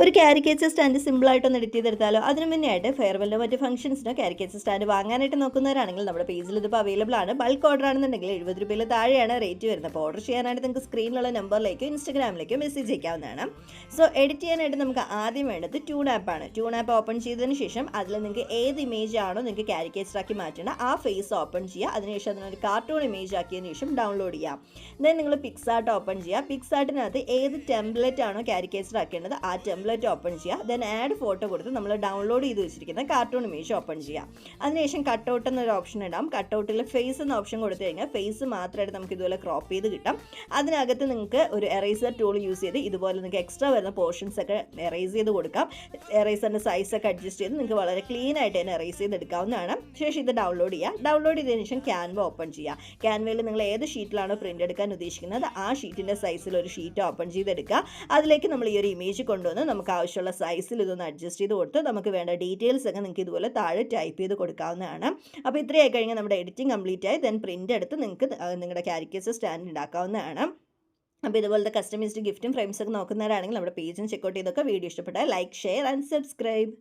ഒരു caricature stand സിമ്പിളായിട്ടൊന്ന് edit ചെയ്തെടുത്താലോ? അതിന് മുന്നേയായിട്ട് ഫെയർവെല്ലോ മറ്റ് ഫംഗ്ഷൻസിനോ കാരിക്കേച്ചർ സ്റ്റാൻഡ് വാങ്ങാനായിട്ട് നോക്കുന്നവരാണെങ്കിൽ നമ്മുടെ പേജിൽ ഇതിപ്പോൾ അവൈലബിൾ ആണ്. ബൾക്ക് ഓർഡർ ആണെന്നുണ്ടെങ്കിൽ 70 രൂപയിൽ താഴെയാണ് റേറ്റ് വരുന്നത്. അപ്പോൾ ഓർഡർ ചെയ്യാനായിട്ട് നിങ്ങൾക്ക് സ്ക്രീനിലുള്ള നമ്പറിലേക്കോ ഇൻസ്റ്റാഗ്രാമിലേക്കോ മെസ്സേജ് അയക്കാവുന്നതാണ്. സോ എഡിറ്റ് ചെയ്യാനായിട്ട് നമുക്ക് ആദ്യം വേണ്ടത് ട്യൂൺ ആപ്പാണ്. ട്യൂൺ ആപ്പ് ഓപ്പൺ ചെയ്തതിന് ശേഷം അതിൽ നിങ്ങൾക്ക് ഏത് ഇമേജ് ആണോ നിങ്ങൾക്ക് കാരിക്കേച്ചർ ആക്കി മാറ്റേണ്ട ആ ഫേസ് ഓപ്പൺ ചെയ്യുക. അതിനുശേഷം അതിനൊരു കാർട്ടൂൺ ഇമേജ് ആക്കിയതിന് ശേഷം ഡൗൺലോഡ് ചെയ്യാം. ദെൻ നിങ്ങൾ പിക്സാർട്ട് ഓപ്പൺ ചെയ്യുക. പിക്സാർട്ടിനകത്ത് ഏത് ടെംപ്ലേറ്റ് ആണോ കാരിക്കേച്ചർ ആക്കേണ്ടത് ആ ടെംപ്ലേറ്റ് ഓപ്പൺ ചെയ്യുക. ദെൻ ആഡ് ഫോട്ടോ കൊടുത്ത് നമ്മൾ ഡൗൺലോഡ് ചെയ്ത് വെച്ചിരിക്കുന്ന കാർട്ടൂൺ ഇമേജ് ഓപ്പൺ ചെയ്യുക. അതിനുശേഷം കട്ടൗട്ട് എന്നൊരു ഓപ്ഷൻ ഇടാം. കട്ടൗട്ടിൽ ഫേസ് എന്ന ഓപ്ഷൻ കൊടുത്തു കഴിഞ്ഞാൽ ഫേസ് മാത്രമായിട്ട് നമുക്ക് ഇതുപോലെ ക്രോപ്പ് ചെയ്ത് കിട്ടാം. അതിനകത്ത് നിങ്ങൾക്ക് ഒരു എറേസർ ടൂൾ യൂസ് ചെയ്ത് ഇതുപോലെ നിങ്ങൾക്ക് എക്സ്ട്രാ വരുന്ന പോർഷൻസ് ഒക്കെ എറേസ് ചെയ്ത് കൊടുക്കാം. എറേസറിൻ്റെ സൈസൊക്കെ അഡ്ജസ്റ്റ് ചെയ്ത് നിങ്ങൾക്ക് വളരെ ക്ലീൻ ആയിട്ട് തന്നെ എറേസ് ചെയ്ത് എടുക്കാവുന്നതാണ്. ശേഷം ഇത് ഡൗൺലോഡ് ചെയ്യുക. ഡൗൺലോഡ് ചെയ്തതിനു ശേഷം ക്യാൻവ ഓപ്പൺ ചെയ്യുക. ക്യാൻവയിൽ നിങ്ങൾ ഏത് ഷീറ്റിലാണോ പ്രിൻ്റ് എടുക്കാൻ ഉദ്ദേശിക്കുന്നത് ആ ഷീറ്റിൻ്റെ സൈസിൽ ഒരു ഷീറ്റ് ഓപ്പൺ ചെയ്തെടുക്കുക. അതിലേക്ക് നമ്മൾ ഈ ഒരു ഇമേജ് കൊണ്ടുവന്ന് നമുക്ക് ആവശ്യമുള്ള സൈസിൽ ഇതൊന്ന് അഡ്ജസ്റ്റ് ചെയ്ത് കൊടുത്ത് നമുക്ക് വേണ്ട ഡീറ്റെയിൽസ് ഒക്കെ നിങ്ങൾക്ക് ഇതുപോലെ താഴെ ടൈപ്പ് ചെയ്ത് കൊടുക്കാവുന്നതാണ്. അപ്പോൾ ഇത്രയായി കഴിഞ്ഞാൽ നമ്മുടെ എഡിറ്റിംഗ് കംപ്ലീറ്റ് ആയി. ദെൻ പ്രിൻ്റ് എടുത്ത് നിങ്ങൾക്ക് നിങ്ങളുടെ കാരിക്കേച്ചർ സ്റ്റാൻഡ് ഉണ്ടാക്കാവുന്നതാണ്. അപ്പോൾ ഇതുപോലത്തെ കസ്റ്റമൈസ്ഡ് ഗിഫ്റ്റും ഫ്രെയിംസ് ഒക്കെ നോക്കുന്നവരാണെങ്കിൽ നമ്മുടെ പേജും ചെക്കൗട്ട് ചെയ്തൊക്കെ വീഡിയോ ഇഷ്ടപ്പെട്ടാൽ ലൈക്ക്, ഷെയർ ആൻഡ് സബ്സ്ക്രൈബ്.